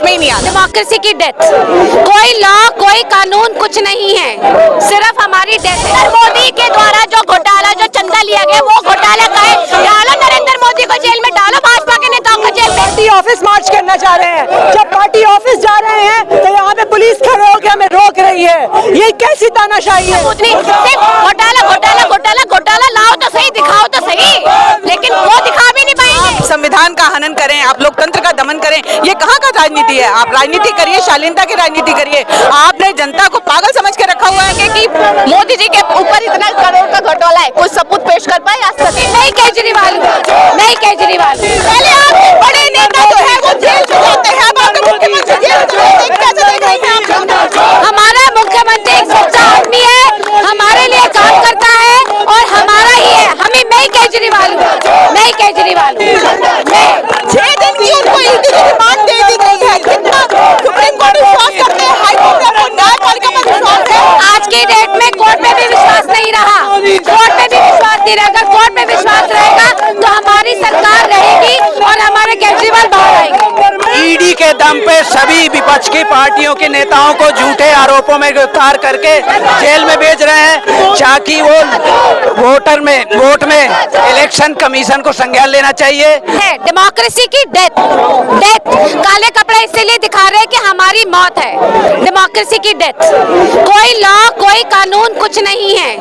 में ही नहीं आता। डेमोक्रेसी की डेथ, कोई लॉ कोई कानून कुछ नहीं है, सिर्फ हमारी डेथ है। मोदी के द्वारा जो घोटाला, जो चंदा लिया गया, वो घोटाला का है। डालो नरेंद्र मोदी को जेल में, डालो भाजपा के नेताओं को जेल में। पार्टी ऑफिस मार्च करना चाह रहे हैं, जब पार्टी ऑफिस जा रहे हैं तो यहाँ पे पुलिस खड़े होकर हमें रोक रही है। ये कैसी तानाशाही है? घोटाला घोटाला घोटाला घोटाला लाओ तो सही, दिखाओ तो सही, लेकिन वो दिखा भी नहीं पाएंगे। संविधान का हनन करें, आप लोकतंत्र का दमन करें, ये कहाँ का राजनीति है? आप राजनीति करिए, शालीनता की राजनीति करिए। आपने जनता को पागल समझ के रखा हुआ है कि मोदी जी के ऊपर इतना करोड़ का घोटाला है, कोई सबूत पेश कर पाए आज तक? नहीं केजरीवाल, नहीं केजरीवाल। पहले आप बड़े नेता जो है वो जेल जाते हैं, मुख्यमंत्री जेल कैसे देख रहे हैं? हमारा मुख्यमंत्री एक सच्चा आदमी है, हमारे लिए काम करता है और हमारा ही है। हमें मैं केजरीवाल हूँ, मैं केजरीवाल हूँ। 6 दिन की उनको ईडी की रिमांड दे दी गई है। कितना सुप्रीम कोर्ट विश्वास करते हैं, हाई कोर्ट में न्यायपालिका पर विश्वास है। आज की डेट में कोर्ट में भी विश्वास नहीं रहा, कोर्ट में भी विश्वास नहीं रहेगा। कोर्ट में विश्वास रहेगा तो हमारी सरकार रहेगी और हमारे केजरीवाल बाहर आएंगे। ईडी के दम पे सभी विपक्ष की पार्टियों के नेताओं को झूठे आरोपों में गिरफ्तार करके जेल में भेज रहे हैं, ताकि वो वोट में इलेक्शन कमीशन को संज्ञान लेना चाहिए। है डेमोक्रेसी की डेथ, काले कपड़े इसीलिए दिखा रहे हैं कि हमारी मौत है। डेमोक्रेसी की डेथ, कोई लॉ कोई कानून कुछ नहीं है,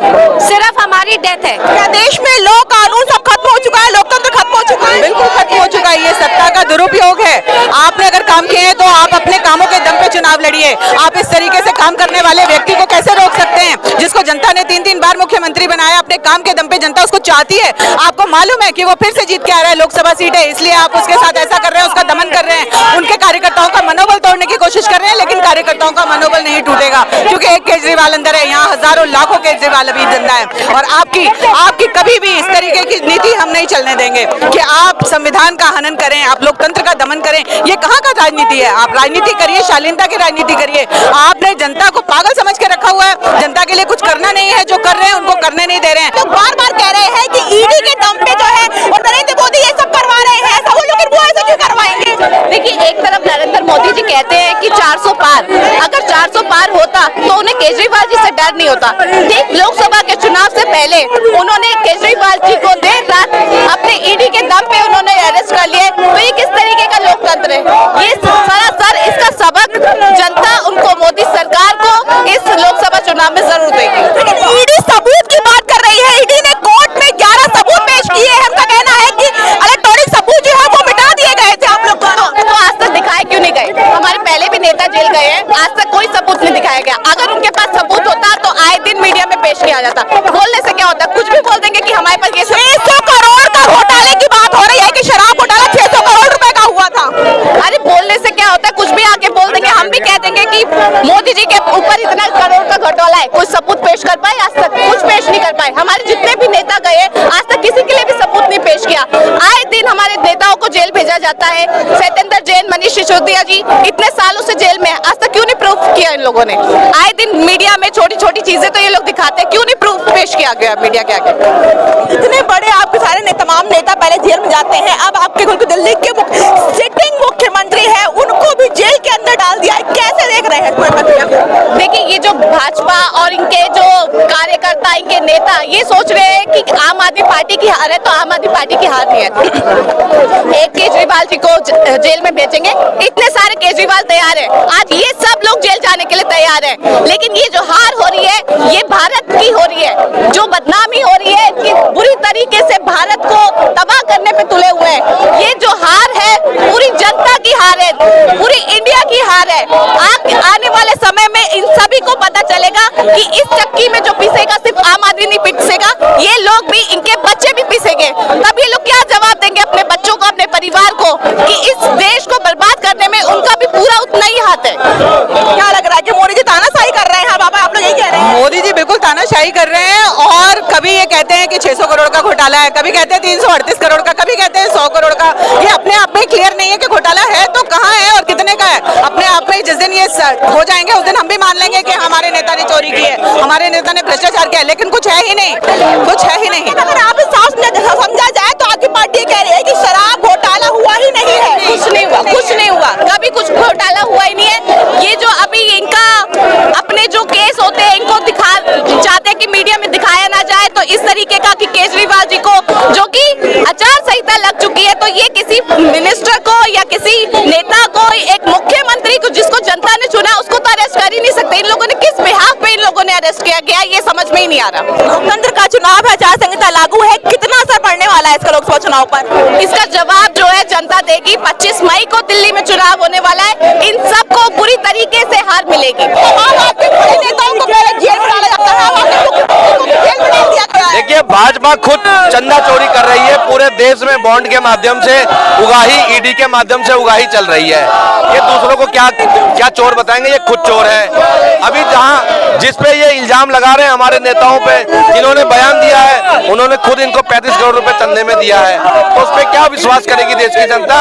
सिर्फ हमारी डेथ है। क्या देश में लॉ कानून सब खत्म हो चुका है? लोकतंत्र खत्म हो चुका है? बिल्कुल खत्म हो चुका है। ये सत्ता का दुरुपयोग है। आपने अगर काम किए हैं तो आप अपने कामों के दम पे चुनाव लड़िए। आप इस तरीके से काम करने वाले व्यक्ति को कैसे रोक सकते हैं, जिसको जनता ने 3-3 बार मुख्यमंत्री बनाया? अपने काम के दम पे जनता उसको चाहती है। आपको मालूम है कि वो फिर से जीत के आ रहा है लोकसभा सीट है, इसलिए आप उसके साथ ऐसा कर रहे हैं, उसका दमन कर रहे हैं, उनके कार्यकर्ताओं का मनोबल तोड़ने की कोशिश कर रहे हैं। लेकिन कार्यकर्ताओं का मनोबल नहीं टूटेगा, क्योंकि एक केजरीवाल अंदर है, यहाँ हजारों लाखों केजरीवाल अभी जिंदा है। और आपकी कभी भी इस तरीके की नीति हम नहीं चलने देंगे कि आप संविधान का हनन करें, आप लोकतंत्र का दमन करें। ये कहाँ का राजनीति है? आप राजनीति करिए, शालीनता की राजनीति करिए। आपने जनता को पागल समझ के रखा हुआ है, जनता के लिए कुछ करना नहीं है, जो कर रहे हैं उनको करने नहीं दे रहे हैं। लोग बार बार कह रहे हैं कि ईडी के दम पे जो है और नरेंद्र मोदी ये सब करवा रहे हैं, ऐसा वो लोग वो ऐसा क्यों करवाएंगे? देखिए, एक तरफ नरेंद्र मोदी जी कहते हैं कि 400 पार, अगर 400 पार होता तो उन्हें केजरीवाल जी से डर नहीं होता। ठीक लोकसभा के चुनाव से पहले उन्होंने केजरीवाल जी को देर रात अपने ईडी के दम पे उन्होंने अरेस्ट कर लिए। तो ये किस तरीके का लोकतंत्र है? ये सरासर इसका सबक जनता उनको, मोदी सरकार को इस लोकसभा चुनाव में जरूर देगी। लेकिन ईडी सबूत की बात कर रही है। ईडी ने कोर्ट में 11 सबूत पेश किए हैं। उनका कहना है कि इलेक्ट्रॉनिक सबूत जो है वो मिटा दिए गए थे आप लोग को। तो आज तक दिखाए क्यों नहीं गए? हमारे पहले भी नेता जेल गए हैं, आज तक कोई सबूत नहीं दिखाया गया। अगर उनके पास सबूत होता तो आए दिन मीडिया में पेश किया जाता। बोलने से क्या होता? कुछ भी बोल देंगे कि हमारे पास ये 600 करोड़ का घोटाले की बात हो रही है कि शराब घोटाला 600 करोड़ रुपए का हुआ था। अरे बोलने से क्या होता है? कुछ भी आके बोल देंगे। हम भी कह देंगे कि मोदी जी के ऊपर इतना करोड़ का घोटाला है, कोई सबूत पेश कर पाए? आज तक कुछ पेश नहीं कर पाए। हमारे जितने भी नेता गए आज तक किसी के लिए भी सबूत नहीं पेश किया। आए दिन हमारे नेताओं को जेल भेजा जाता है। सत्येंद्र जैन, मनीष सिसोदिया जी इतने सालों से जेल में है, आज तक क्यों नहीं प्रूफ किया इन लोगों ने? आए दिन मीडिया में छोटी छोटी चीजें तो ये लोग दिखाते हैं, क्यों नहीं प्रूफ पेश किया गया मीडिया के आगे? इतने बड़े आपके सारे तमाम नेता पहले जेल में जाते हैं, अब आपके दिल्ली के सिटिंग मुख्यमंत्री है उनको भी जेल के अंदर डाल दिया है। कैसे देख रहे हैं? देखिए, ये जो भाजपा और इनके जो कार्यकर्ता, इनके नेता ये सोच रहे हैं कि आम आदमी पार्टी की हार है, तो आम आदमी पार्टी की हार नहीं है। एक केजरीवाल जी को जेल में भेजेंगे, इतने सारे केजरीवाल तैयार है, आज ये सब लोग जेल जाने के लिए तैयार है। लेकिन ये जो हार हो रही है ये भारत की हो रही है, जो बदनामी हो रही है कि बुरी तरीके से भारत को तबाह करने पे तुले हुए हैं। ये जो हार है पूरी जनता की हार है, पूरी इंडिया की हार है। आने वाले समय में इन सभी को पता चलेगा कि इस चक्की में जो पीसेगा सिर्फ आम आदमी नहीं पीसेगा, ये लोग भी, इनके बच्चे भी पीसेंगे। तब ये लोग क्या जवाब देंगे अपने बच्चों को, अपने परिवार को कि इस देश को बर्बाद करने में उनका भी पूरा उतना ही हाथ है। क्या लग रहा है कि मोदी जी तानाशाही कर रहे हैं? बाबा आप लोग यही कह रहे हैं? मोदी जी बिल्कुल तानाशाही कर रहे हैं। और कभी ये कहते हैं कि 600 करोड़ का घोटाला है, कभी कहते हैं 338 करोड़ का, कभी कहते हैं 100 करोड़ का। ये अपने आप में क्लियर नहीं है कि घोटाला है तो कहाँ है और कितने का है। अपने आप में जिस दिन ये हो जाएंगे उस दिन हम भी मान लेंगे कि हमारे नेता ने चोरी की है, हमारे नेता ने भ्रष्टाचार किया है, लेकिन कुछ है ही नहीं, कुछ है ही नहीं। अगर आप समझा जाए तो आपकी पार्टी कह रही है कि शराब घोटाला हुआ ही नहीं है। कुछ नहीं हुआ, कुछ नहीं हुआ, कभी कुछ घोटाला किया गया, ये समझ में ही नहीं आ रहा। लोकतंत्र का चुनाव है, आचार संहिता लागू है, कितना असर पड़ने वाला है इसका लोकसभा चुनाव पर? इसका जवाब जो है जनता देगी। 25 मई को दिल्ली में चुनाव होने वाला है, इन सबको बुरी तरीके से हार मिलेगी। नेताओं को पहले जेल में डाला जाता है, जेल में डाल दिया गया है। देखिए, भाजपा खुद चंदा चोरी कर रही है। पूरे देश में बॉन्ड के माध्यम से उगाही, ईडी के माध्यम से उगाही चल रही है। ये दूसरों को क्या चोर बताएंगे, ये खुद चोर है। अभी जहां जिस पे ये इल्जाम लगा रहे हैं हमारे नेताओं पे, जिन्होंने बयान दिया है, उन्होंने खुद इनको 35 करोड़ रुपए चंदे में दिया है, तो उस पर क्या विश्वास करेगी देश की जनता?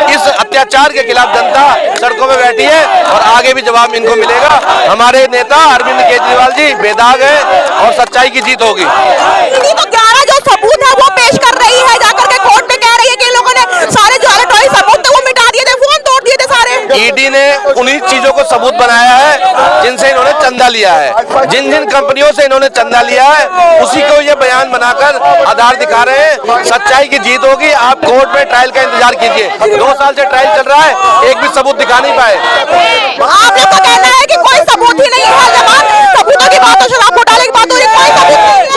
इस अत्याचार के खिलाफ जनता सड़कों में बैठी है और आगे भी जवाब इनको मिलेगा। हमारे नेता अरविंद केजरीवाल जी बेदाग है और सच्चाई की जीत होगी। तो 11 जो सबूत है वो पेश कर रही है, जाकर के कोर्ट में कह रही है कि इन लोगों ने सारे जो इलेक्ट्रॉनिक सबूत थे वो मिटा दिए थे, फोन तोड़ दिए थे सारे। ईडी ने उन्हीं चीजों को सबूत बनाया है जिनसे इन्होंने चंदा लिया है। जिन जिन कंपनियों से इन्होंने चंदा लिया है उसी को ये बयान बनाकर आधार दिखा रहे हैं। सच्चाई की जीत होगी। आप कोर्ट में ट्रायल का इंतजार कीजिए। 2 साल से ट्रायल चल रहा है, एक भी सबूत दिखा नहीं पाए। आप लोग का कहना है कि कोई सबूत ही नहीं है, जवाब सबूतों की बात हो, शराब घोटाले की बात हो रही है, कोई सबूत नहीं है।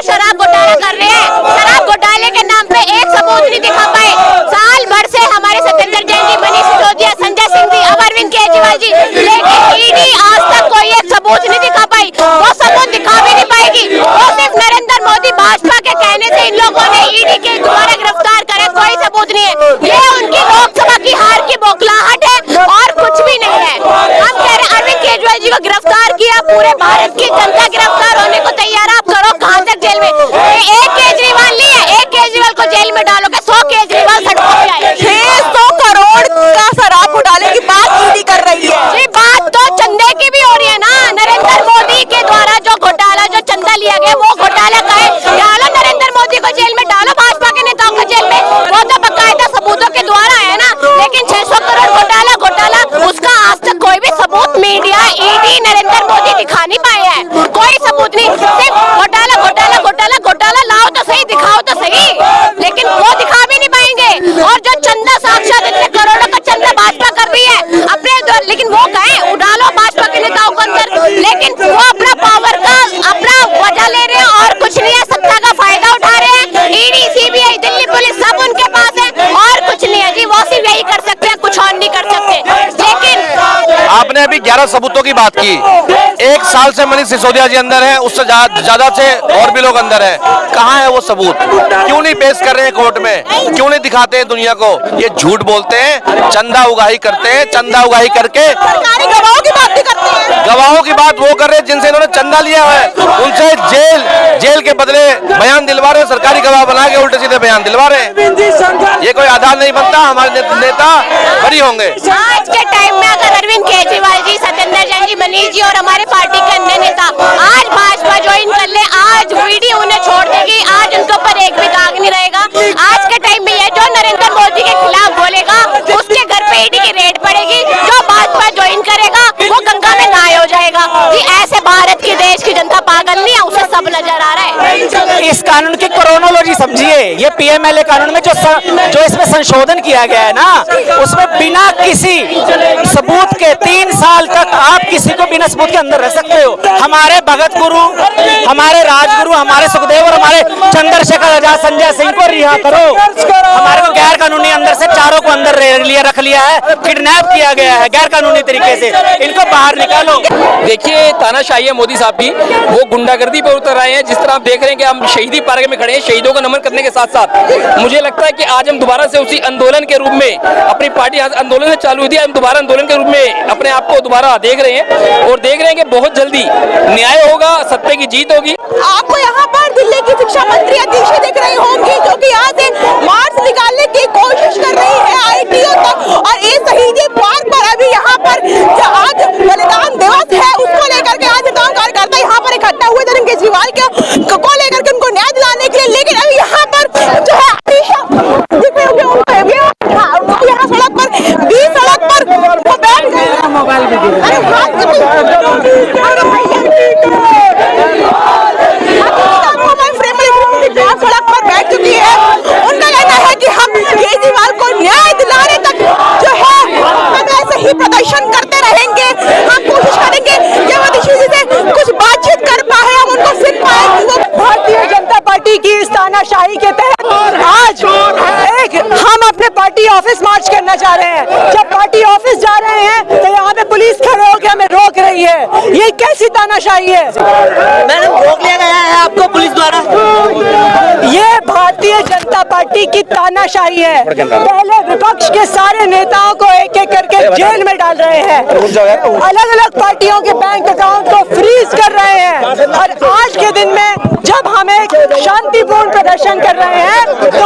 शराब घोटाला कर रहे हैं। शराब घोटाले के नाम पे एक सबूत नहीं दिखा पाए। साल भर से हमारे सत्येंद्र जैन जी, मनीष सिसोदिया, संजय सिंह जी, अरविंद केजरीवाल जी, लेकिन ईडी आज तक कोई एक सबूत नहीं दिखा पाई। वो सबूत दिखा भी नहीं पाएगी। वो सिर्फ नरेंद्र मोदी भाजपा के कहने से इन लोगों ने ईडी के द्वारा गिरफ्तार करे, कोई सबूत नहीं है। ये उनकी लोकसभा की हार की बौखलाहट है और कुछ भी नहीं है। हम कह रहे हैं अरविंद केजरीवाल जी को गिरफ्तार किया, पूरे भारत की जनता गिरफ्तार होने को तैयार। आप करो, कहां तक जेल में? एक केजरीवाल नहीं है, एक केजरीवाल को जेल में डालोगे, 100 केजरीवाल सड़कों पे आए। 600 करोड़ का शराब घोटाले की बात ईडी कर रही है। ये बात तो चंदे की भी हो रही है ना। नरेंद्र मोदी के द्वारा जो घोटाला, जो चंदा लिया गया, वो घोटाला का है। डालो नरेंद्र मोदी को जेल में, डालो भाजपा के नेताओं को जेल में, वो तो बकायदा सबूतों के द्वारा है ना। लेकिन 600 करोड़ घोटाला उसका आज तक कोई भी सबूत मीडिया, ईडी, नरेंद्र मोदी दिखा नहीं पाए हैं। कोई सबूत नहीं, सिर्फ घोटाला घोटाला घोटाला घोटाला। लाओ तो सही, दिखाओ तो सही, लेकिन वो दिखा भी नहीं पाएंगे। और जो चंदा, साक्षात इतने करोड़ों का चंदा भाजपा कर रही है अपने, लेकिन वो कहें उड़ालो भाजपा के नेताओं को अंदर, लेकिन वो अपना पावर का अपना वजह ले रहे हैं और कुछ नहीं है। सत्ता का फायदा उठा रहे हैं। ईडी, सीबीआई, दिल्ली पुलिस सब उनके पास है और कुछ नहीं है जी। वो सिर्फ यही कर सकते हैं, कुछ और नहीं कर सकते। लेकिन आपने अभी 11 सबूतों की बात की। 1 साल से मनीष सिसोदिया जी अंदर हैं, उससे ज्यादा से और भी लोग अंदर हैं। कहाँ है वो सबूत? क्यों नहीं पेश कर रहे हैं कोर्ट में? क्यों नहीं दिखाते हैं दुनिया को? ये झूठ बोलते हैं, चंदा उगाही करते हैं। चंदा उगाही करके सरकारी गवाहों की बात भी करते हैं। गवाहों की बात वो कर रहे हैं जिनसे इन्होंने चंदा लिया है, उनसे जेल के बदले बयान दिलवा रहे हैं। सरकारी गवाह बना के उल्टे सीधे बयान दिलवा रहे हैं। ये कोई आधार नहीं बनता। हमारे नेता बरी होंगे। आज के टाइम में अगर अरविंद केजरीवाल जी, सत्येंद्र जैन जी, मनीष जी और हमारे पार्टी के अन्य नेता आज भाजपा ज्वाइन कर ले, आज ईडी उन्हें छोड़ देगी। आज उनके ऊपर एक भी दाग नहीं रहेगा। आज के टाइम में ये जो नरेंद्र मोदी के खिलाफ बोलेगा, उसके घर पे ईडी की रेड पड़ेगी। जो भाजपा ज्वाइन करेगा वो गंगा में नहाए हो जाएगा जी। ऐसे भारत की देश की जनता पागल नहीं है, उसे सब नजर आ रहा है। इस कानून की क्रोनोलॉजी समझिए। ये पीएमएलए कानून में जो इसमें संशोधन किया गया है ना, उसमें बिना किसी सबूत के 3 साल तक आप किसी को बिना सबूत के अंदर रह सकते हो। हमारे भगत गुरु, हमारे राजगुरु, हमारे सुखदेव और हमारे चंद्रशेखर आजाद, संजय सिंह को रिहा करो। हमारे को गैर कानूनी अंदर से 4 को अंदर रख लिया है, किडनैप किया गया है गैर कानूनी तरीके से। इनको बाहर निकालो। देखिए, तानाशाही है मोदी साहब की, वो गुंडागर्दी पर उतर रहे हैं। जिस तरह आप देख रहे हैं कि हम शहीदी पार्क में खड़े हैं, शहीदों को नमन करने के साथ साथ मुझे लगता है कि आज हम दोबारा से उसी आंदोलन के रूप में, अपनी पार्टी आंदोलन से चालू हुई थी, हम दोबारा आंदोलन के रूप में अपने आप को दोबारा देख रहे हैं और देख रहे हैं कि बहुत जल्दी न्याय होगा, सत्य की जीत होगी। आपको यहाँ पर दिल्ली की शिक्षा मंत्री अदिति दिख रही होंगी, जो कि यहाँ से मार्च निकालने की कोशिश कर रही है आईटीओ तक। और इस शहीदी पार्क पर अभी यहाँ पर जो आज बलिदान दिवस है उसको लेकर के आज तमाम कार्यकर्ता यहाँ पर इकट्ठा हुए थे केजरीवाल को लेकर के उनको न्याय दिलाने के लिए। लेकिन अभी यहाँ पर जो है यहाँ सड़क पर 20 सड़क पर वो बैठ गए हैं। सड़क पर बैठ चुकी है। उनका कहना है कि हम केजरीवाल को न्याय दिलाने तक जो है हम ऐसे ही प्रदर्शन करते रहेंगे। हम कोशिश करेंगे कि अदिति से कुछ बातचीत कर तानाशाही के तहत आज एक हम अपने पार्टी ऑफिस मार्च करना चाह रहे हैं। जब पार्टी ऑफिस जा रहे हैं तो यहाँ पे पुलिस खड़े होकर हमें रोक रही है। ये कैसी तानाशाही है? मैडम रोक लिया गया है आपको पुलिस द्वारा? ये भारतीय जनता पार्टी की तानाशाही है। पहले विपक्ष के सारे नेताओं को एक एक करके जेल में डाल रहे हैं, अलग अलग पार्टियों के बैंक अकाउंट को फ्रीज कर रहे हैं, और आज के दिन में जब हम एक शांतिपूर्ण प्रदर्शन कर रहे हैं तो